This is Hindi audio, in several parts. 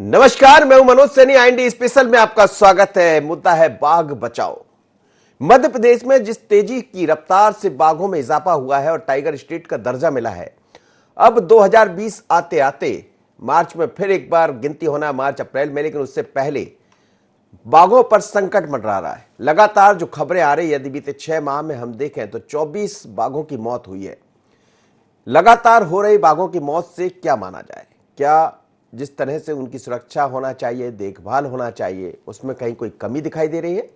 नमस्कार, मैं हूं मनोज सैनी। आईएनडी स्पेशल में आपका स्वागत है। मुद्दा है बाघ बचाओ। मध्य प्रदेश में जिस तेजी की रफ्तार से बाघों में इजाफा हुआ है और टाइगर स्टेट का दर्जा मिला है, अब 2020 आते आते मार्च में फिर एक बार गिनती होना है, मार्च अप्रैल में, लेकिन उससे पहले बाघों पर संकट मंडरा रहा है। लगातार जो खबरें आ रही है, यदि बीते 6 माह में हम देखें तो 24 बाघों की मौत हुई है। लगातार हो रही बाघों की मौत से क्या माना जाए? क्या जिस तरह से उनकी सुरक्षा होना चाहिए, देखभाल होना चाहिए, उसमें कहीं कोई कमी दिखाई दे रही है?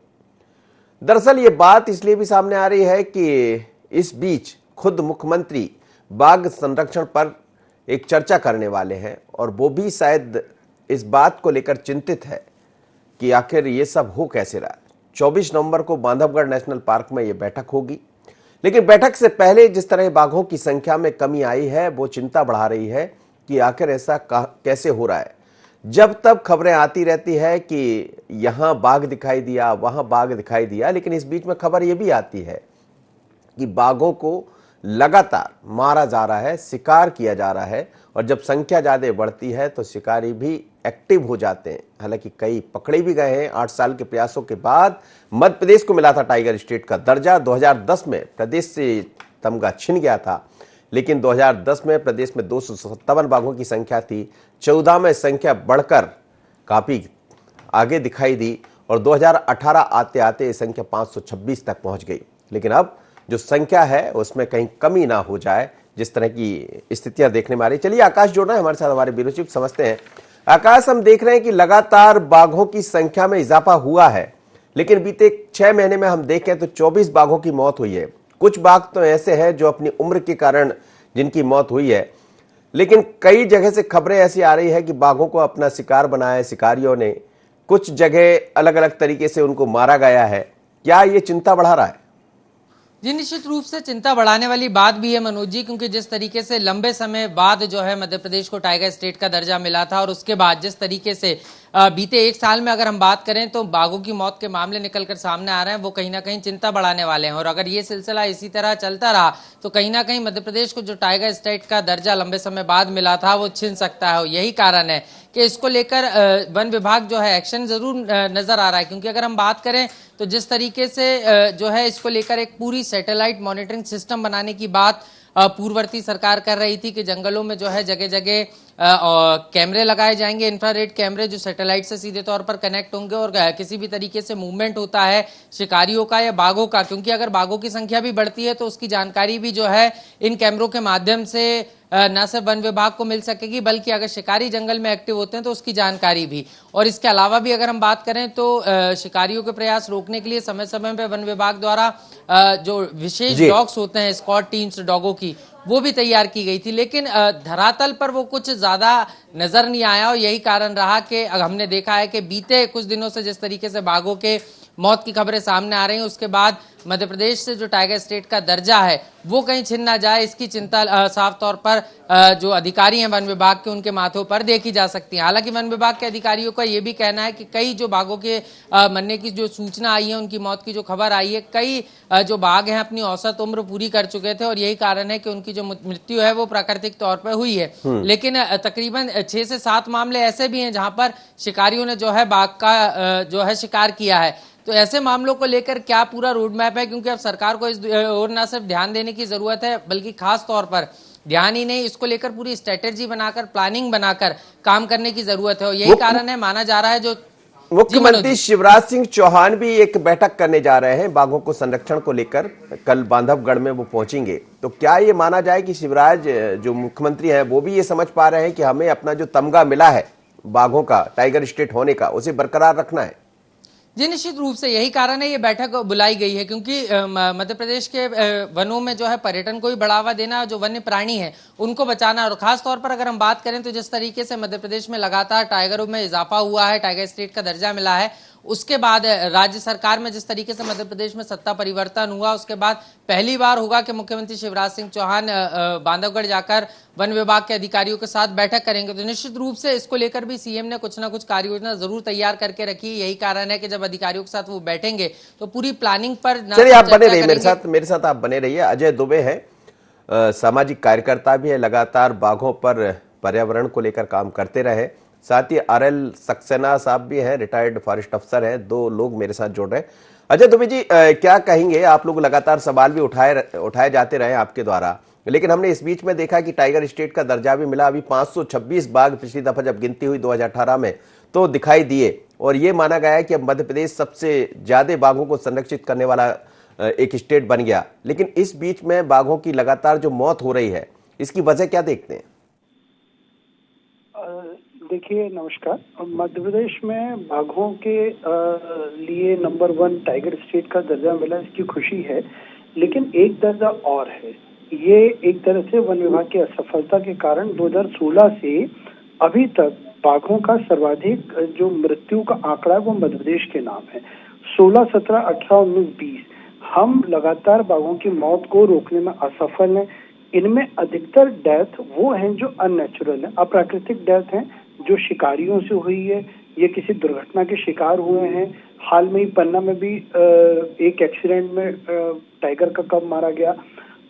दरअसल ये बात इसलिए भी सामने आ रही है कि इस बीच खुद मुख्यमंत्री बाघ संरक्षण पर एक चर्चा करने वाले हैं और वो भी शायद इस बात को लेकर चिंतित है कि आखिर ये सब हो कैसे रहा है। 24 नवंबर को बांधवगढ़ नेशनल पार्क में ये बैठक होगी, लेकिन बैठक से पहले जिस तरह बाघों की संख्या में कमी आई है, वो चिंता बढ़ा रही है कि आखिर ऐसा कैसे हो रहा है। जब तब खबरें आती रहती है कि यहां बाघ दिखाई दिया, वहां बाघ दिखाई दिया, लेकिन इस बीच में खबर यह भी आती है कि बाघों को लगातार मारा जा रहा है, शिकार किया जा रहा है, और जब संख्या ज्यादा बढ़ती है तो शिकारी भी एक्टिव हो जाते हैं। हालांकि कई पकड़े भी गए हैं। 8 साल के प्रयासों के बाद मध्य प्रदेश को मिला था टाइगर स्टेट का दर्जा। 2010 में प्रदेश से तमगा छिन गया था, लेकिन 2010 में प्रदेश में 257 बाघों की संख्या थी। 14 में संख्या बढ़कर काफी आगे दिखाई दी और 2018 आते आते ये संख्या 526 तक पहुंच गई। लेकिन अब जो संख्या है उसमें कहीं कमी ना हो जाए, जिस तरह की स्थितियां देखने में आ रही। चलिए आकाश जोड़ना है हमारे साथ, हमारे ब्यूरो चीफ समझते हैं। आकाश, हम देख रहे हैं कि लगातार बाघों की संख्या में इजाफा हुआ है, लेकिन बीते 6 महीने में हम देखें तो 24 बाघों की मौत हुई है। कुछ बाघ तो ऐसे हैं जो अपनी उम्र के कारण जिनकी मौत हुई है, लेकिन कई जगह से खबरें ऐसी आ रही है कि बाघों को अपना शिकार बनाया है शिकारियों ने। कुछ जगह अलग अलग तरीके से उनको मारा गया है। क्या ये चिंता बढ़ा रहा है? जी, निश्चित रूप से चिंता बढ़ाने वाली बात भी है मनोज जी, क्योंकि जिस तरीके से लंबे समय बाद जो है मध्य प्रदेश को टाइगर स्टेट का दर्जा मिला था और उसके बाद जिस तरीके से बीते 1 साल में अगर हम बात करें तो बाघों की मौत के मामले निकलकर सामने आ रहे हैं, वो कहीं ना कहीं चिंता बढ़ाने वाले हैं। और अगर ये सिलसिला इसी तरह चलता रहा तो कहीं ना कहीं मध्य प्रदेश को जो टाइगर स्टेट का दर्जा लंबे समय बाद मिला था वो छिन सकता है। यही कारण है कि इसको लेकर वन विभाग जो है एक्शन जरूर नजर आ रहा है, क्योंकि अगर हम बात करें तो जिस तरीके से जो है इसको लेकर एक पूरी सैटेलाइट मॉनिटरिंग सिस्टम बनाने की बात पूर्ववर्ती सरकार कर रही थी कि जंगलों में जो है जगह जगह कैमरे लगाए जाएंगे, इंफ्रारेड कैमरे जो सैटेलाइट से सीधे तौर पर कनेक्ट होंगे और किसी भी तरीके से मूवमेंट होता है शिकारियों का या बाघों का, क्योंकि अगर बाघों की संख्या भी बढ़ती है तो उसकी जानकारी भी जो है इन कैमरों के माध्यम से न सिर्फ वन विभाग को मिल सकेगी, बल्कि अगर शिकारी जंगल में एक्टिव होते हैं तो उसकी जानकारी भी। और इसके अलावा भी अगर हम बात करें तो शिकारियों के प्रयास रोकने के लिए समय समय पर वन विभाग द्वारा जो विशेष डॉग्स होते हैं, स्क्वाड टीम्स डॉगों की, वो भी तैयार की गई थी, लेकिन धरातल पर वो कुछ ज्यादा नजर नहीं आया। और यही कारण रहा कि हमने देखा है कि बीते कुछ दिनों से जिस तरीके से बाघों के मौत की खबरें सामने आ रही हैं, उसके बाद मध्य प्रदेश से जो टाइगर स्टेट का दर्जा है वो कहीं छिन ना जाए, इसकी चिंता साफ तौर पर जो अधिकारी हैं वन विभाग के, उनके माथों पर देखी जा सकती है। हालांकि वन विभाग के अधिकारियों का ये भी कहना है कि कई जो बाघों के मरने की जो सूचना आई है, उनकी मौत की जो खबर आई है, कई जो बाघ हैं अपनी औसत उम्र पूरी कर चुके थे और यही कारण है कि उनकी जो मृत्यु है वो प्राकृतिक तौर पर हुई है। लेकिन तकरीबन 6 से 7 मामले ऐसे भी हैं जहां पर शिकारियों ने जो है बाघ का जो है शिकार किया है। तो ऐसे मामलों को लेकर क्या पूरा रोड मैप है, क्योंकि अब सरकार को इस ओर न सिर्फ ध्यान देने की जरूरत है, बल्कि खास तौर पर ध्यान ही नहीं, इसको लेकर पूरी स्ट्रेटेजी बनाकर, प्लानिंग बनाकर काम करने की जरूरत है। और यही कारण है, माना जा रहा है, जो मुख्यमंत्री शिवराज सिंह चौहान भी एक बैठक करने जा रहे हैं बाघों को संरक्षण को लेकर। कल बांधवगढ़ में वो पहुंचेंगे। तो क्या ये माना जाए कि शिवराज जो मुख्यमंत्री हैं वो भी ये समझ पा रहे हैं कि हमें अपना जो तमगा मिला है बाघों का, टाइगर स्टेट होने का, उसे बरकरार रखना है? जी, निश्चित रूप से यही कारण है ये बैठक बुलाई गई है, क्योंकि मध्य प्रदेश के वनों में जो है पर्यटन को भी बढ़ावा देना, जो वन्य प्राणी है उनको बचाना। और खास तौर पर अगर हम बात करें तो जिस तरीके से मध्य प्रदेश में लगातार टाइगरों में इजाफा हुआ है, टाइगर स्टेट का दर्जा मिला है, उसके बाद राज्य सरकार में जिस तरीके से मध्य प्रदेश में सत्ता परिवर्तन हुआ, उसके बाद पहली बार होगा कि मुख्यमंत्री शिवराज सिंह चौहान बांधवगढ़ जाकर वन विभाग के अधिकारियों के साथ बैठक करेंगे। तो निश्चित रूप से इसको लेकर भी सीएम ने कुछ ना कुछ कार्य योजना जरूर तैयार करके रखी। यही कारण है कि जब अधिकारियों के साथ वो बैठेंगे तो पूरी प्लानिंग पर चलिए आप बने रहिए मेरे साथ आप बने रहिए। अजय दुबे है, सामाजिक कार्यकर्ता भी है, लगातार बाघों पर पर्यावरण को लेकर काम करते रहे, साथ ही RL सक्सेना साहब भी हैं, रिटायर्ड फॉरेस्ट अफसर हैं। 2 लोग मेरे साथ जुड़ रहे हैं। अजय दुबे जी, क्या कहेंगे? आप लोग लगातार सवाल भी उठाए जाते रहे आपके द्वारा, लेकिन हमने इस बीच में देखा कि टाइगर स्टेट का दर्जा भी मिला। अभी 526 बाघ पिछली दफा जब गिनती हुई 2018 में तो दिखाई दिए, और ये माना गया है कि अब मध्य प्रदेश सबसे ज्यादा बाघों को संरक्षित करने वाला एक स्टेट बन गया। लेकिन इस बीच में बाघों की लगातार जो मौत हो रही है, इसकी वजह क्या देखते हैं? देखिए, नमस्कार। मध्य प्रदेश में बाघों के लिए नंबर 1 टाइगर स्टेट का दर्जा मिला, इसकी खुशी है। लेकिन एक दर्जा और है। ये एक तरह से वन विभाग की असफलता के कारण 2016 से अभी तक बाघों का सर्वाधिक जो मृत्यु का आंकड़ा है वो मध्य प्रदेश के नाम है। 16, 17, 18, 19, 20 हम लगातार बाघों की मौत को रोकने में असफल हैं। इनमें अधिकतर डेथ वो हैं जो अननेचुरल है, अप्राकृतिक डेथ हैं, जो शिकारियों से हुई है, ये किसी दुर्घटना के शिकार हुए हैं। हाल में ही पन्ना में भी एक एक्सीडेंट में टाइगर का कब मारा गया।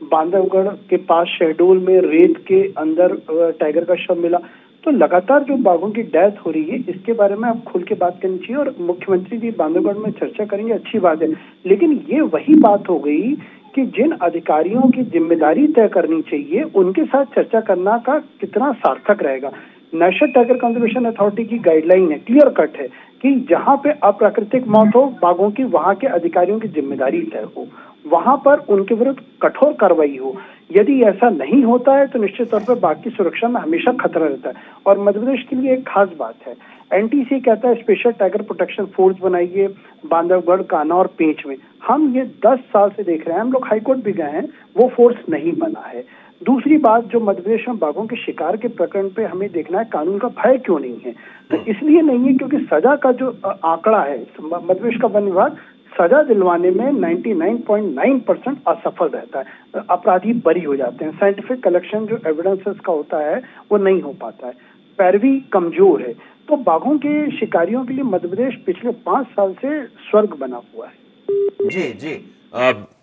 बांधवगढ़ के पास शहडोल में रेत के अंदर टाइगर का शव मिला। तो लगातार जो बाघों की डेथ हो रही है, इसके बारे में आप खुल के बात करनी चाहिए, और मुख्यमंत्री जी बांधवगढ़ में चर्चा करेंगे, अच्छी बात है। लेकिन ये वही बात हो गई कि जिन अधिकारियों की जिम्मेदारी तय करनी चाहिए, उनके साथ चर्चा करना का कितना सार्थक रहेगा। नेशनल टाइगर कंजर्वेशन अथॉरिटी की गाइडलाइन है, क्लियर कट है कि जहां पे अप्राकृतिक मौत हो बाघों की, वहां के अधिकारियों की जिम्मेदारी तय हो, वहां पर उनके विरुद्ध कठोर कार्रवाई हो। यदि ऐसा नहीं होता है तो निश्चित तौर पर बाघ की सुरक्षा में हमेशा खतरा रहता है। और मध्य प्रदेश के लिए एक खास बात है, NTC कहता है स्पेशल टाइगर प्रोटेक्शन फोर्स बनाइए बांधवगढ़, कान्हा और पेंच में। हम ये 10 साल से देख रहे हैं, हम लोग हाईकोर्ट भी गए हैं, वो फोर्स नहीं बना है। दूसरी बात, जो मध्य प्रदेश में बाघों के शिकार के प्रकरण पे हमें देखना है कानून का भय क्यों नहीं है। तो इसलिए नहीं है क्योंकि सजा का जो आंकड़ा है, मध्य प्रदेश का वन विभाग सजा दिलवाने में 99.9% असफल रहता है। अपराधी बरी हो जाते हैं। साइंटिफिक कलेक्शन जो एविडेंसेस का होता है वो नहीं हो पाता है, पैरवी कमजोर है। तो बाघों के शिकारियों के लिए मध्य प्रदेश पिछले 5 साल से स्वर्ग बना हुआ है। जी जी,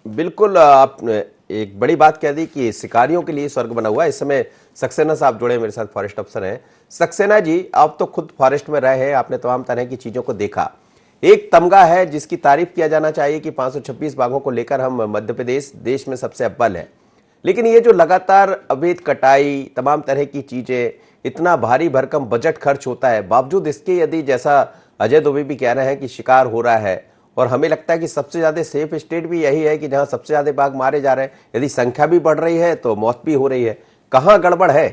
बिल्कुल आपने एक बड़ी बात कह दी कि शिकारियों के लिए स्वर्ग बना हुआ है। इस समय सक्सेना साहब जुड़े मेरे साथ, फॉरेस्ट अफसर हैं। सक्सेना जी, आप तो खुद फॉरेस्ट में रहे हैं, आपने तमाम तरह की चीजों को देखा। एक तमगा है जिसकी तारीफ किया जाना चाहिए कि 526 बाघों को लेकर हम मध्य प्रदेश देश में सबसे अव्वल है। लेकिन ये जो लगातार अवैध कटाई, तमाम तरह की चीजें, इतना भारी भरकम बजट खर्च होता है, बावजूद इसके यदि जैसा अजय दुबे भी कह रहे हैं कि शिकार हो रहा है, और हमें लगता है कि सबसे ज्यादा सेफ स्टेट भी यही है कि जहां सबसे ज्यादा बाघ मारे जा रहे हैं, यदि संख्या भी बढ़ रही है तो मौत भी हो रही है। कहां गड़बड़ है?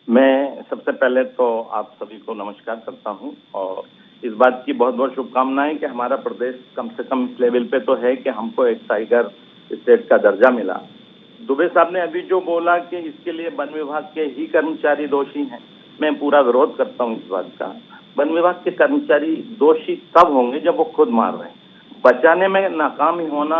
मैं सबसे पहले तो आप सभी को नमस्कार करता हूं, और इस बात की बहुत बहुत शुभकामनाएं कि हमारा प्रदेश कम से कम इस लेवल पे तो है कि हमको एक टाइगर स्टेट का दर्जा मिला। दुबे साहब ने अभी जो बोला कि इसके लिए वन विभाग के ही कर्मचारी दोषी हैं, मैं पूरा विरोध करता हूं इस बात का। वन विभाग के कर्मचारी दोषी तब होंगे जब वो खुद मार रहे हैं। बचाने में नाकाम ही होना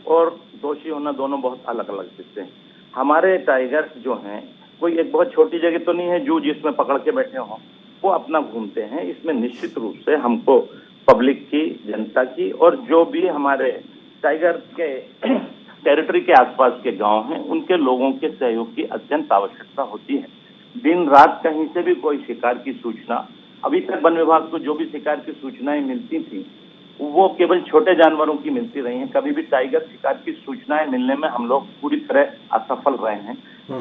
और दोषी होना दोनों बहुत अलग अलग चीजें हैं। हमारे टाइगर्स जो हैं, कोई एक बहुत छोटी जगह तो नहीं है जू जिसमें पकड़ के बैठे हों, वो अपना घूमते हैं। इसमें निश्चित रूप से हमको पब्लिक की, जनता की, और जो भी हमारे टाइगर के टेरिटरी के आसपास के गांव हैं, उनके लोगों के सहयोग की अत्यंत आवश्यकता होती है। दिन रात कहीं से भी कोई शिकार की सूचना, अभी तक वन विभाग को जो भी शिकार की सूचनाएं मिलती थी वो केवल छोटे जानवरों की मिलती रही हैं। कभी भी टाइगर शिकार की सूचनाएं मिलने में हम लोग पूरी तरह असफल रहे हैं।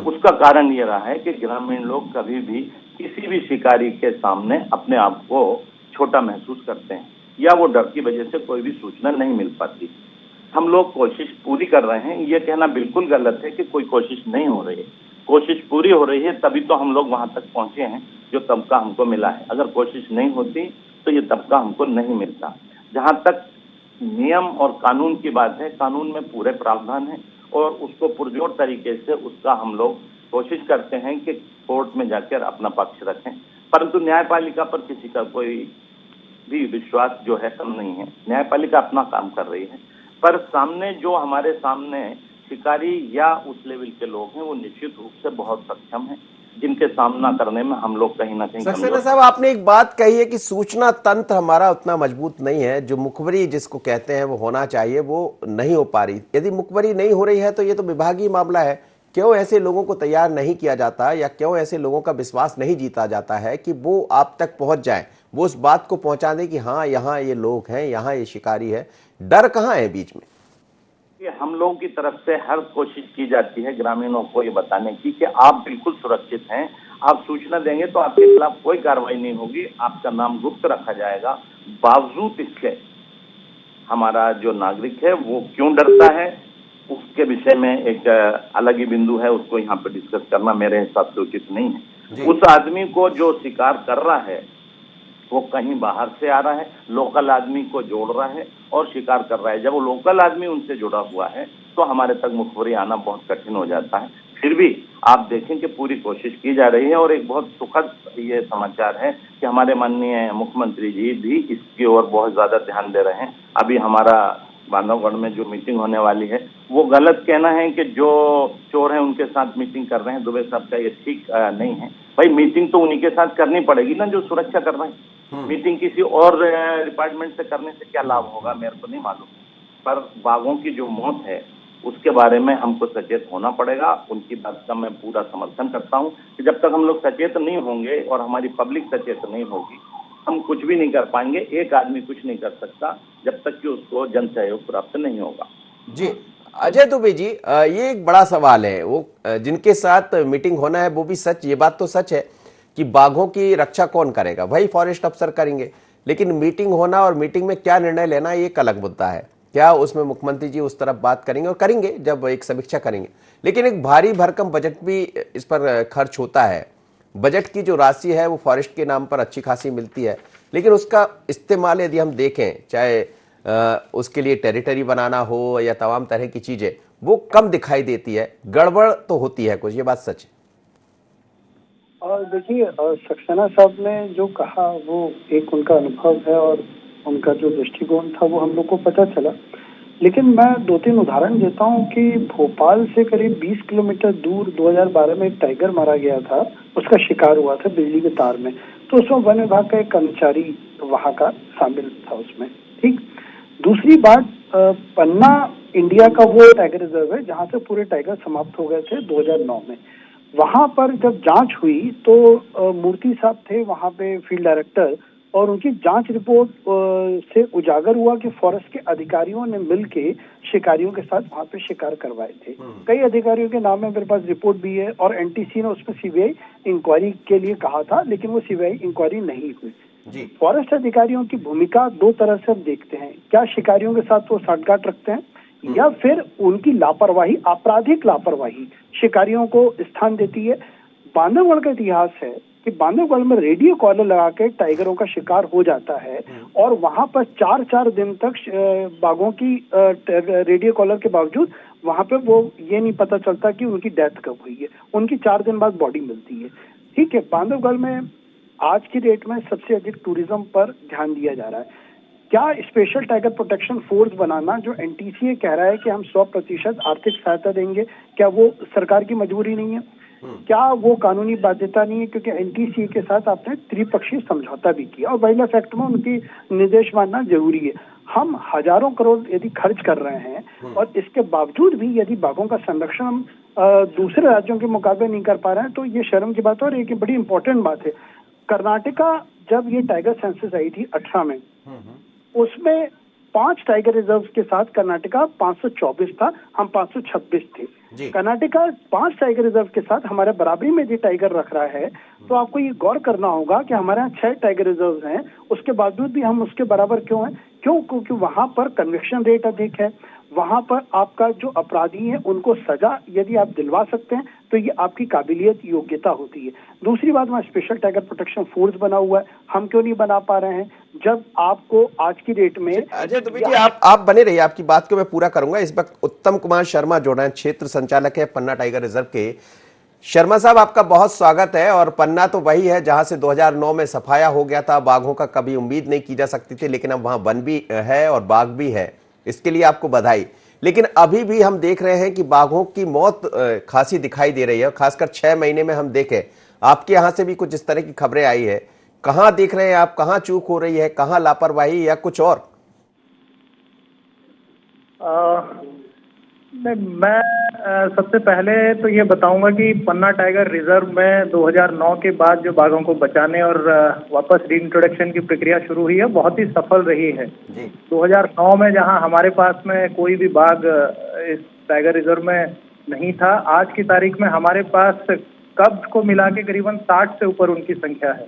उसका कारण ये रहा है कि ग्रामीण लोग कभी भी किसी भी शिकारी के सामने अपने आप को छोटा महसूस करते हैं, या वो डर की वजह से कोई भी सूचना नहीं मिल पाती। हम लोग कोशिश पूरी कर रहे हैं, ये कहना बिल्कुल गलत है कि कोई कोशिश नहीं हो रही है। कोशिश पूरी हो रही है, तभी तो हम लोग वहां तक पहुंचे हैं जो तबका हमको मिला है। अगर कोशिश नहीं होती तो ये तबका हमको नहीं मिलता। जहां तक नियम और कानून की बात है, कानून में पूरे प्रावधान है और उसको पुरजोर तरीके से उसका हम लोग कोशिश करते हैं कि कोर्ट में जाकर अपना पक्ष रखें। परंतु न्यायपालिका पर किसी का कोई भी विश्वास जो है कम नहीं है। न्यायपालिका अपना काम कर रही है, पर सामने जो हमारे सामने शिकारी या उस लेवल के लोग हैं वो निश्चित रूप से बहुत सक्षम हैं, जिनके सामना करने में हम लोग कहीं ना कहीं सक्सेना साहब, आपने एक बात कही है कि सूचना तंत्र हमारा उतना मजबूत नहीं है। जो मुखबरी जिसको कहते हैं वो होना चाहिए, वो नहीं हो पा रही। यदि मुखबरी नहीं हो रही है तो ये तो विभागीय मामला है। क्यों ऐसे लोगों को तैयार नहीं किया जाता, या क्यों ऐसे लोगों का विश्वास नहीं जीता जाता है कि वो आप तक पहुंच जाएं, वो उस बात को पहुंचा दें कि हाँ यहाँ ये लोग हैं, यहाँ ये शिकारी है? डर कहाँ है बीच में? कि हम लोगों की तरफ से हर कोशिश की जाती है ग्रामीणों को ये बताने की कि आप बिल्कुल सुरक्षित हैं, आप सूचना देंगे तो आपके खिलाफ कोई कार्रवाई नहीं होगी, आपका नाम गुप्त रखा जाएगा। बावजूद इसके हमारा जो नागरिक है वो क्यों डरता है, उसके विषय में एक अलग ही बिंदु है, उसको यहाँ पे डिस्कस करना मेरे हिसाब से उचित नहीं है। उस आदमी को जो शिकार कर रहा है वो कहीं बाहर से आ रहा है, लोकल आदमी को जोड़ रहा है और शिकार कर रहा है। जब वो लोकल आदमी उनसे जुड़ा हुआ है तो हमारे तक मुखबिरी आना बहुत कठिन हो जाता है। फिर भी आप देखें कि पूरी कोशिश की जा रही है और एक बहुत सुखद ये समाचार है कि हमारे माननीय मुख्यमंत्री जी भी इसकी ओर बहुत ज्यादा ध्यान दे रहे हैं। अभी हमारा बांधवगढ़ में जो मीटिंग होने वाली है, वो गलत कहना है कि जो चोर हैं उनके साथ मीटिंग कर रहे हैं दुबे साहब का, ये ठीक नहीं है। भाई मीटिंग तो उन्हीं के साथ करनी पड़ेगी ना जो सुरक्षा कर रहे हैं। मीटिंग किसी और डिपार्टमेंट से करने से क्या लाभ होगा मेरे को नहीं मालूम, पर बाघों की जो मौत है उसके बारे में हमको सचेत होना पड़ेगा। उनकी बात का मैं पूरा समर्थन करता हूं कि जब तक हम लोग सचेत नहीं होंगे और हमारी पब्लिक सचेत नहीं होगी, हम कुछ भी नहीं कर पाएंगे। एक आदमी कुछ नहीं कर सकता जब तक कि उसको जन सहयोग प्राप्त नहीं होगा। जी अजय दुबे जी, ये एक बड़ा सवाल है। वो जिनके साथ मीटिंग होना है वो भी सच, ये बात तो सच है कि बाघों की रक्षा कौन करेगा, वही फॉरेस्ट अफसर करेंगे। लेकिन मीटिंग होना और मीटिंग में क्या निर्णय लेना, ये एक अलग मुद्दा है। क्या उसमें मुख्यमंत्री जी उस तरफ बात करेंगे, और करेंगे जब एक समीक्षा करेंगे। लेकिन एक भारी भरकम बजट भी इस पर खर्च होता है। बजट की जो राशि है वो फॉरेस्ट के नाम पर अच्छी खासी मिलती है, लेकिन उसका इस्तेमाल यदि हम देखें, चाहे उसके लिए टेरिटरी बनाना हो या तमाम तरह की चीजें, वो कम दिखाई देती है। गड़बड़ तो होती है कुछ, ये बात सच है। और देखिए, सक्सेना साहब ने जो कहा वो एक उनका अनुभव है और उनका जो दृष्टिकोण था वो हम लोग को पता चला। लेकिन मैं 2-3 उदाहरण देता हूँ कि भोपाल से करीब 20 किलोमीटर दूर 2012 में एक टाइगर मारा गया था, उसका शिकार हुआ था बिजली के तार में। तो उसमें वन विभाग का एक कर्मचारी वहाँ का शामिल था उसमें। ठीक। दूसरी बात, पन्ना इंडिया का वो टाइगर रिजर्व है जहाँ से पूरे टाइगर समाप्त हो गए थे 2009 में। वहां पर जब जांच हुई तो मूर्ति साहब थे वहां पे फील्ड डायरेक्टर, और उनकी जांच रिपोर्ट से उजागर हुआ कि फॉरेस्ट के अधिकारियों ने मिलके शिकारियों के साथ वहां पे शिकार करवाए थे। कई अधिकारियों के नाम में मेरे पास रिपोर्ट भी है, और एनटीसी ने उसमें सीबीआई इंक्वायरी के लिए कहा था, लेकिन वो सीबीआई इंक्वायरी नहीं हुई। फॉरेस्ट अधिकारियों की भूमिका दो तरह से हम देखते हैं, क्या शिकारियों के साथ वो साठगांठ रखते हैं या फिर उनकी लापरवाही, आपराधिक लापरवाही शिकारियों को स्थान देती है। बांधवगढ़ का इतिहास है कि बांधवगढ़ में रेडियो कॉलर लगा के टाइगरों का शिकार हो जाता है, और वहां पर 4-4 दिन तक बाघों की रेडियो कॉलर के बावजूद वहां पे वो ये नहीं पता चलता कि उनकी डेथ कब हुई है। उनकी 4 दिन बाद बॉडी मिलती है। ठीक है, बांधवगढ़ में आज की डेट में सबसे अधिक टूरिज्म पर ध्यान दिया जा रहा है। क्या स्पेशल टाइगर प्रोटेक्शन फोर्स बनाना, जो एनटीसीए कह रहा है कि हम 100% आर्थिक सहायता देंगे, क्या वो सरकार की मजबूरी नहीं है? क्या वो कानूनी बाध्यता नहीं है? क्योंकि एनटीसीए के साथ आपने त्रिपक्षीय समझौता भी किया और वाइल्ड लाइफ एक्ट में उनकी निर्देश मानना जरूरी है। हम हजारों करोड़ यदि खर्च कर रहे हैं और इसके बावजूद भी यदि बाघों का संरक्षण हम दूसरे राज्यों के मुकाबले नहीं कर पा रहे हैं तो ये शर्म की बात है। और एक बड़ी इंपॉर्टेंट बात है, कर्नाटका जब ये टाइगर सेंसस आई थी 18 में, उसमें 5 टाइगर रिजर्व के साथ कर्नाटका 524 था, हम 526 थे। कर्नाटका 5 टाइगर रिजर्व के साथ हमारे बराबरी में जो टाइगर रख रहा है, तो आपको ये गौर करना होगा कि हमारे यहाँ 6 टाइगर रिजर्व हैं, उसके बावजूद भी हम उसके बराबर क्यों हैं? क्यों? क्योंकि वहां पर कन्विक्शन रेट अधिक है। वहां पर आपका जो अपराधी है उनको सजा यदि आप दिलवा सकते हैं तो ये आपकी काबिलियत, योग्यता होती है। दूसरी बात, वहाँ स्पेशल टाइगर प्रोटेक्शन फोर्स बना हुआ है, हम क्यों नहीं बना पा रहे हैं? जब आपको आज की डेट में अजय दुबे जी, आप बने रहिए, आपकी बात को मैं पूरा करूंगा। इस वक्त उत्तम कुमार शर्मा जो है, क्षेत्र संचालक है पन्ना टाइगर रिजर्व के। शर्मा साहब, आपका बहुत स्वागत है। और पन्ना तो वही है जहां से 2009 में सफाया हो गया था, बाघों का कभी उम्मीद नहीं की जा सकती थी, लेकिन अब वहां वन भी है और बाघ भी है, इसके लिए आपको बधाई। लेकिन अभी भी हम देख रहे हैं कि बाघों की मौत खासी दिखाई दे रही है, खासकर 6 महीने में हम देखें। आपके यहाँ से भी कुछ इस तरह की खबरें आई है, कहाँ देख रहे हैं आप, कहाँ चूक हो रही है, कहाँ लापरवाही या कुछ और? मैं सबसे पहले तो ये बताऊंगा कि पन्ना टाइगर रिजर्व में 2009 के बाद जो बाघों को बचाने और वापस रीइंट्रोडक्शन की प्रक्रिया शुरू हुई है, बहुत ही सफल रही है। 2009 में जहां हमारे पास में कोई भी बाघ इस टाइगर रिजर्व में नहीं था, आज की तारीख में हमारे पास कब्ज को मिला के करीबन 60 से ऊपर उनकी संख्या है।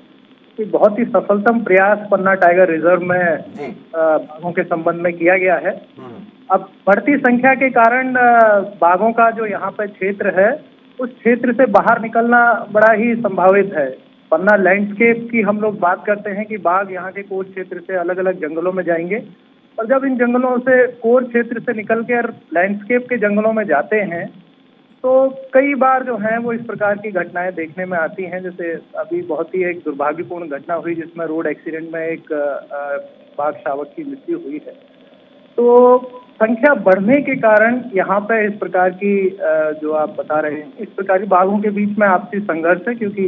तो बहुत ही सफलतम प्रयास पन्ना टाइगर रिजर्व में बाघों के संबंध में किया गया है। अब बढ़ती संख्या के कारण बाघों का जो यहाँ पे क्षेत्र है, उस क्षेत्र से बाहर निकलना बड़ा ही संभावित है। पन्ना लैंडस्केप की हम लोग बात करते हैं कि बाघ यहाँ के कोर क्षेत्र से अलग अलग जंगलों में जाएंगे, और जब इन जंगलों से कोर क्षेत्र से निकल कर लैंडस्केप के जंगलों में जाते हैं तो कई बार जो है वो इस प्रकार की घटनाएं देखने में आती हैं। जैसे अभी बहुत ही एक दुर्भाग्यपूर्ण घटना हुई जिसमें रोड एक्सीडेंट में एक बाघ शावक की मृत्यु हुई है। तो संख्या बढ़ने के कारण यहाँ पे इस प्रकार की जो आप बता रहे हैं, इस प्रकार की बाघों के बीच में आपसी संघर्ष है, क्योंकि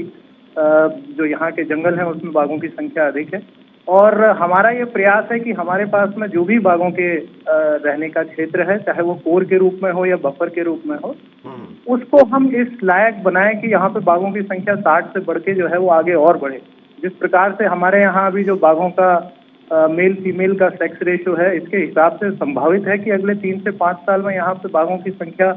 जो यहाँ के जंगल हैं उसमें बाघों की संख्या अधिक है। और हमारा ये प्रयास है कि हमारे पास में जो भी बाघों के रहने का क्षेत्र है, चाहे वो कोर के रूप में हो या बफर के रूप में हो, उसको हम इस लायक बनाएं कि यहाँ पे बाघों की संख्या 60 से बढ़ के जो है वो आगे और बढ़े। जिस प्रकार से हमारे यहाँ अभी जो बाघों का मेल फीमेल का सेक्स रेशियो है, इसके हिसाब से संभावित है कि अगले 3 से 5 साल में यहाँ पे बाघों की संख्या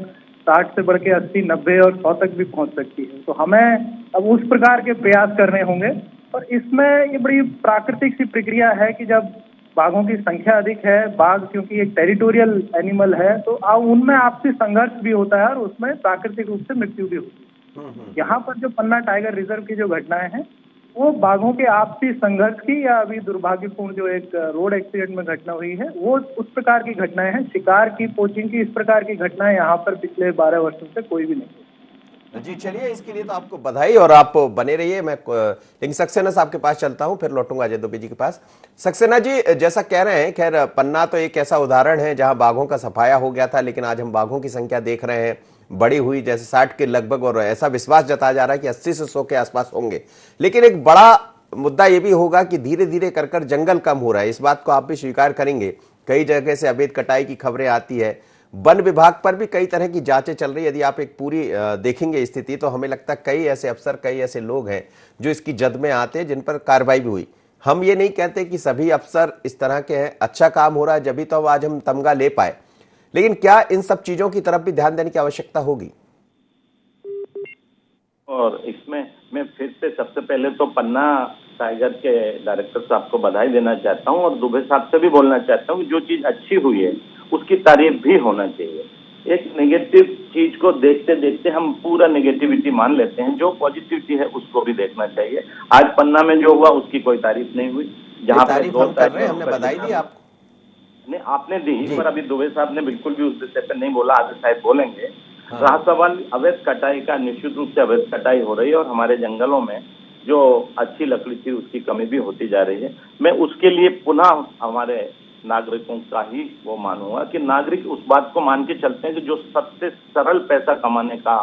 60 से बढ़ के 80, 90 और 100 तक भी पहुंच सकती है। तो हमें अब उस प्रकार के प्रयास करने होंगे। और इसमें ये बड़ी प्राकृतिक सी प्रक्रिया है कि जब बाघों की संख्या अधिक है, बाघ क्योंकि एक टेरिटोरियल एनिमल है, तो उनमें आपसी संघर्ष भी होता है और उसमें प्राकृतिक रूप से मृत्यु भी होती है। यहाँ पर जो पन्ना टाइगर रिजर्व की जो घटनाएं हैं, वो बाघों के आपसी संघर्ष की, या अभी दुर्भाग्यपूर्ण जो एक रोड एक्सीडेंट में घटना हुई है, वो उस प्रकार की घटनाएं हैं। शिकार की, पोचिंग की, इस प्रकार की घटनाएं यहाँ पर पिछले 12 वर्षों से कोई भी नहीं। जी चलिए, इसके लिए तो आपको बधाई और आप बने रहिए। मैं लेकिन सक्सेना साहब के पास चलता हूं, फिर लौटूंगा अजय दुबे जी के पास। सक्सेना जी, जैसा कह रहे हैं, खैर पन्ना तो एक ऐसा उदाहरण है जहां बाघों का सफाया हो गया था, लेकिन आज हम बाघों की संख्या देख रहे हैं बड़ी हुई, जैसे 60 के लगभग, और ऐसा विश्वास जताया जा रहा है कि 80 से 100 के आसपास होंगे। लेकिन एक बड़ा मुद्दा यह भी होगा कि धीरे धीरे कर जंगल कम हो रहा है। इस बात को आप भी स्वीकार करेंगे। कई जगह से अवैध कटाई की खबरें आती है। वन विभाग पर भी कई तरह की जांचें चल रही है। यदि आप एक पूरी देखेंगे स्थिति, तो हमें लगता है कई ऐसे अफसर, कई ऐसे लोग हैं जो इसकी जद में आते हैं, जिन पर कार्रवाई भी हुई। हम ये नहीं कहते कि सभी अफसर इस तरह के हैं। अच्छा काम हो रहा है, जब तो आज हम तमगा ले पाए। लेकिन क्या इन सब चीजों की तरफ भी ध्यान देने की आवश्यकता होगी? और इसमें मैं फिर से सबसे पहले तो पन्ना टाइगर के डायरेक्टर साहब को बधाई देना चाहता हूं, और दुबे साहब से भी बोलना चाहता हूं कि जो चीज अच्छी हुई है उसकी तारीफ भी होना चाहिए। एक नेगेटिव चीज को देखते देखते हम पूरा नेगेटिविटी मान लेते हैं। जो पॉजिटिविटी है उसको भी देखना चाहिए। आज पन्ना में जो हुआ उसकी कोई तारीफ नहीं हुई। जहाँ पर हमने बधाई दी आपको, नहीं आपने दी, पर अभी दुबे साहब ने बिल्कुल भी उस विषय पर नहीं बोला। आज शायद बोलेंगे। रहा सवाल अवैध कटाई का, निश्चित रूप से अवैध कटाई हो रही है और हमारे जंगलों में जो अच्छी लकड़ी थी उसकी कमी भी होती जा रही है। मैं उसके लिए पुनः हमारे नागरिकों का ही वो मानूंगा कि नागरिक उस बात को मान के चलते हैं कि जो सबसे सरल पैसा कमाने का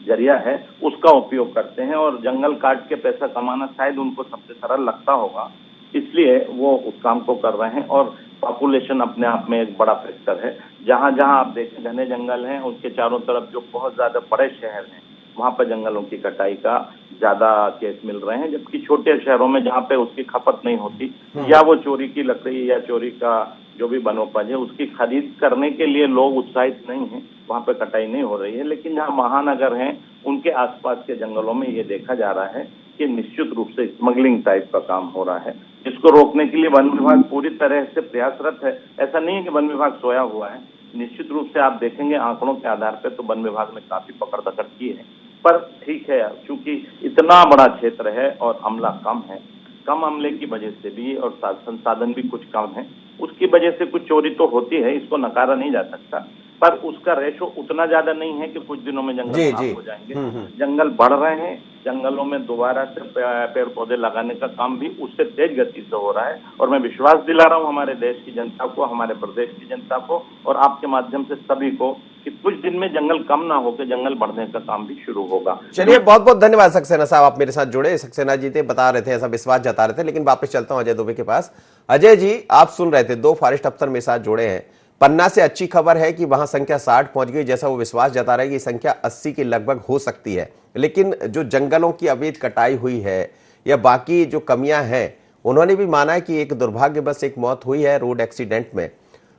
जरिया है उसका उपयोग करते हैं, और जंगल काट के पैसा कमाना शायद उनको सबसे सरल लगता होगा, इसलिए वो उस काम को कर रहे हैं। और पॉपुलेशन अपने आप में एक बड़ा फैक्टर है। जहां जहां आप देखें घने जंगल हैं, उसके चारों तरफ जो बहुत ज्यादा बड़े शहर हैं, वहां पर जंगलों की कटाई का ज्यादा केस मिल रहे हैं, जबकि छोटे शहरों में जहाँ पे उसकी खपत नहीं होती, या वो चोरी की लकड़ी या चोरी का जो भी वनोपज है उसकी खरीद करने के लिए लोग उत्साहित नहीं है, वहां पे कटाई नहीं हो रही है। लेकिन जहाँ महानगर हैं उनके आसपास के जंगलों में ये देखा जा रहा है कि निश्चित रूप से स्मगलिंग टाइप का काम हो रहा है, जिसको रोकने के लिए वन विभाग पूरी तरह से प्रयासरत है। ऐसा नहीं है कि वन विभाग सोया हुआ है। निश्चित रूप से आप देखेंगे आंकड़ों के आधार पर तो वन विभाग ने काफी पकड़ दकड़ की है, पर ठीक है, चूंकि इतना बड़ा क्षेत्र है और अमला कम है, कम अमले की वजह से भी और संसाधन भी कुछ कम है, उसकी वजह से कुछ चोरी तो होती है, इसको नकारा नहीं जा सकता। पर उसका रेशो उतना ज्यादा नहीं है कि कुछ दिनों में जंगल साफ हो जाएंगे। जंगल बढ़ रहे हैं, जंगलों में दोबारा से पेड़ पौधे लगाने का काम भी उससे तेज गति से हो रहा है। और मैं विश्वास दिला रहा हूं हमारे देश की जनता को, हमारे प्रदेश की जनता को और आपके माध्यम से सभी को कि कुछ दिन में जंगल कम ना होकर जंगल बढ़ने का काम भी शुरू होगा। चलिए, बहुत बहुत धन्यवाद सक्सेना साहब, आप मेरे साथ जुड़े। सक्सेना जी थे, बता रहे थे, ऐसा विश्वास जता रहे थे। लेकिन वापस चलता हूं अजय दुबे के पास। अजय जी, आप सुन रहे थे, 2 फॉरेस्ट अफसर मेरे साथ जुड़े हैं। पन्ना से अच्छी खबर है कि वहां संख्या 60 पहुंच गई, जैसा वो विश्वास जता रहा है कि संख्या 80 के लगभग हो सकती है। लेकिन जो जंगलों की अवैध कटाई हुई है या बाकी जो कमियां हैं, उन्होंने भी माना है कि एक दुर्भाग्यवश एक मौत हुई है रोड एक्सीडेंट में।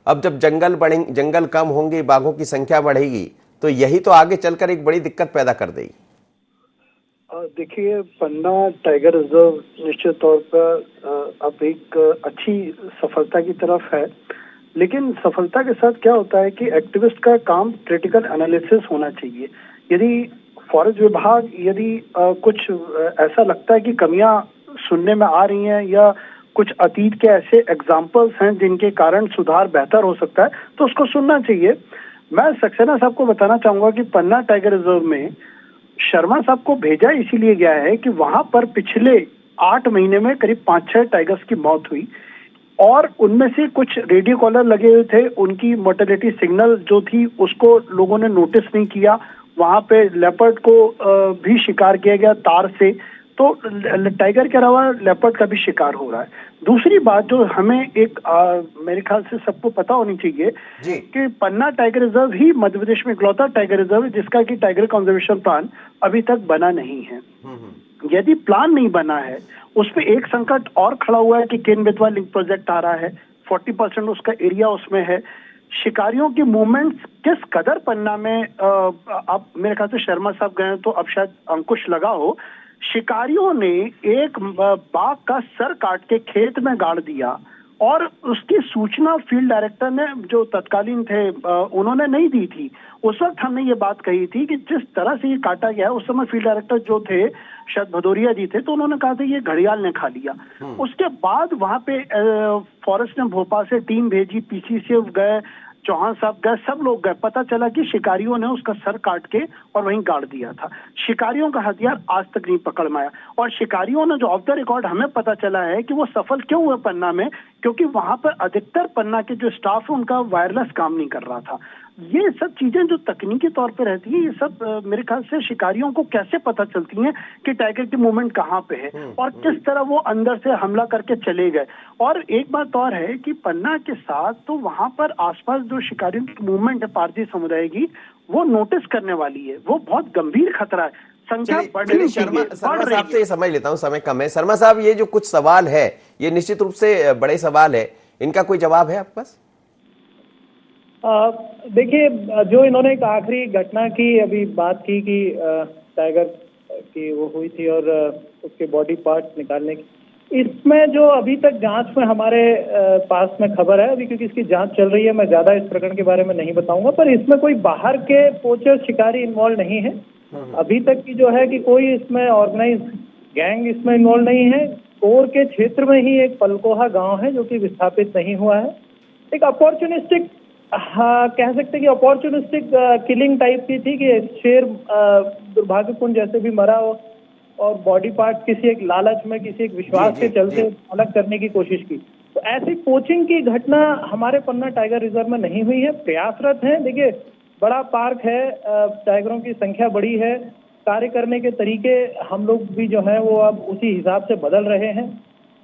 अब जब जंगल कम होंगे, बाघों की संख्या बढ़ेगी, तो यही तो आगे चलकर एक बड़ी दिक्कत पैदा कर देगी। देखिए, पन्ना टाइगर रिजर्व निश्चित तौर पर अब एक अच्छी सफलता की तरफ है, लेकिन सफलता के साथ क्या होता है कि एक्टिविस्ट का काम क्रिटिकल एनालिसिस होना चाहिए। यदि फॉरेस्ट विभाग कुछ ऐसा लगता है कि कमियां सुनने में आ रही हैं या कुछ अतीत के ऐसे एग्जाम्पल्स हैं जिनके कारण सुधार बेहतर हो सकता है, तो उसको सुनना चाहिए। मैं सक्सेना साहब को बताना चाहूंगा कि पन्ना टाइगर रिजर्व में शर्मा साहब को भेजा इसीलिए गया है कि वहां पर पिछले 8 महीने में करीब 5-6 टाइगर्स की मौत हुई और उनमें से कुछ रेडियो कॉलर लगे हुए थे, उनकी मोर्टेलिटी सिग्नल जो थी उसको लोगों ने नोटिस नहीं किया। वहां पे लेपर्ड को भी शिकार किया गया तार से, तो टाइगर के अलावा लेपर्ड का भी शिकार हो रहा है। दूसरी बात जो हमें मेरे ख्याल से सबको पता होनी चाहिए कि पन्ना टाइगर रिजर्व ही मध्य प्रदेश में इकलौता टाइगर रिजर्व है जिसका कि टाइगर कंजर्वेशन प्लान अभी तक बना नहीं है। यदि प्लान नहीं बना है, उस पर एक संकट और खड़ा हुआ है कि केन बेतवा लिंक प्रोजेक्ट आ रहा है, 40% उसका एरिया उसमें है। शिकारियों की मूवमेंट्स किस कदर पन्ना में अब मेरे ख्याल से शर्मा साहब गए तो अब शायद अंकुश लगा हो। शिकारियों ने एक बाघ का सर काट के खेत में गाड़ दिया और उसकी सूचना फील्ड डायरेक्टर ने, जो तत्कालीन थे, उन्होंने नहीं दी थी। उस वक्त हमने ये बात कही थी कि जिस तरह से ये काटा गया है, उस समय फील्ड डायरेक्टर जो थे शायद भदौरिया जी थे, तो उन्होंने कहा था ये घड़ियाल ने खा लिया। उसके बाद वहां पे फॉरेस्ट ने भोपाल से टीम भेजी, पीसी से गए, चौहान साहब गए, सब लोग गए, पता चला कि शिकारियों ने उसका सर काट के और वहीं गाड़ दिया था। शिकारियों का हथियार आज तक नहीं पकड़ में आया और शिकारियों ने जो ऑफ द रिकॉर्ड हमें पता चला है कि वो सफल क्यों हुए पन्ना में, क्योंकि वहां पर अधिकतर पन्ना के जो स्टाफ है उनका वायरलेस काम नहीं कर रहा था। ये सब चीजें जो तकनीकी तौर पे रहती है, ये सब मेरे ख्याल से शिकारियों को कैसे पता चलती हैं कि टाइगर की मूवमेंट कहाँ पे है और किस तरह वो अंदर से हमला करके चले गए। और एक बात और है कि पन्ना के साथ तो वहां पर आसपास जो शिकारियों की मूवमेंट है पारसी समुदाय की, वो नोटिस करने वाली है, वो बहुत गंभीर खतरा है। संख्या बढ़ शर्मा साहब से ये समझ लेता हूँ, समय कम है। शर्मा साहब, ये जो कुछ सवाल है, ये निश्चित रूप से बड़े सवाल है, इनका कोई जवाब है आपके पास? देखिए, जो इन्होंने एक आखिरी घटना की अभी बात की कि टाइगर की वो हुई थी और उसके बॉडी पार्ट निकालने की, इसमें जो अभी तक जांच में हमारे पास में खबर है अभी, क्योंकि इसकी जांच चल रही है, मैं ज्यादा इस प्रकरण के बारे में नहीं बताऊंगा, पर इसमें कोई बाहर के पोचर शिकारी इन्वॉल्व नहीं है अभी तक की, जो है कि कोई इसमें ऑर्गेनाइज गैंग इसमें इन्वॉल्व नहीं है। कोर के क्षेत्र में ही एक पलकोहा गांव है जो कि विस्थापित नहीं हुआ है। एक अपॉर्चुनिस्टिक, हाँ कह सकते कि अपॉर्चुनिस्टिक किलिंग टाइप की थी कि शेर दुर्भाग्यपूर्ण जैसे भी मरा हो और बॉडी पार्ट किसी एक लालच में, किसी एक विश्वास के चलते अलग करने की कोशिश की। तो ऐसी पोचिंग की घटना हमारे पन्ना टाइगर रिजर्व में नहीं हुई है, प्रयासरत है। देखिए, बड़ा पार्क है, टाइगरों की संख्या बड़ी है, कार्य करने के तरीके हम लोग भी जो है वो अब उसी हिसाब से बदल रहे हैं।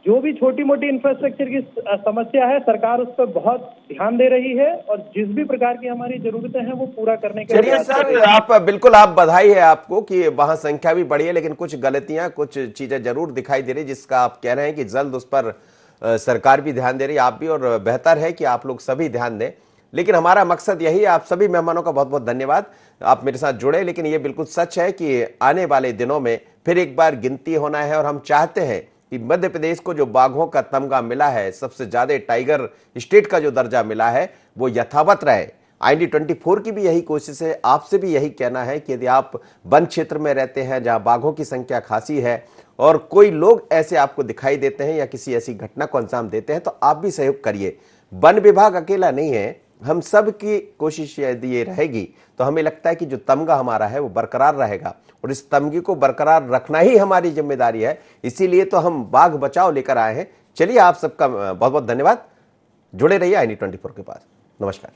जो भी छोटी मोटी इंफ्रास्ट्रक्चर की समस्या है, सरकार उस पर बहुत ध्यान दे रही है और जिस भी प्रकार की हमारी जरूरतें हैं वो पूरा करने के लिए। सर, आप बिल्कुल, आप बधाई है आपको कि वहां संख्या भी बढ़ी है, लेकिन कुछ गलतियां, कुछ चीजें जरूर दिखाई दे रही, जिसका आप कह रहे हैं कि जल्द उस पर सरकार भी ध्यान दे रही है, आप भी, और बेहतर है कि आप लोग सभी ध्यान दें। लेकिन हमारा मकसद यही है। आप सभी मेहमानों का बहुत बहुत धन्यवाद, आप मेरे साथ जुड़े। लेकिन ये बिल्कुल सच है कि आने वाले दिनों में फिर एक बार गिनती होना है और हम चाहते हैं कि मध्य प्रदेश को जो बाघों का तमगा मिला है, सबसे ज्यादा टाइगर स्टेट का जो दर्जा मिला है, वो यथावत रहे। IND24 की भी यही कोशिश है, आपसे भी यही कहना है कि यदि आप वन क्षेत्र में रहते हैं जहां बाघों की संख्या खासी है और कोई लोग ऐसे आपको दिखाई देते हैं या किसी ऐसी घटना को अंजाम देते हैं, तो आप भी सहयोग करिए। वन विभाग अकेला नहीं है, हम सब की कोशिश यदि ये रहेगी तो हमें लगता है कि जो तमगा हमारा है वो बरकरार रहेगा और इस तमगे को बरकरार रखना ही हमारी जिम्मेदारी है। इसीलिए तो हम बाघ बचाओ लेकर आए हैं। चलिए, आप सबका बहुत बहुत धन्यवाद। जुड़े रहिए IND24 के पास। नमस्कार।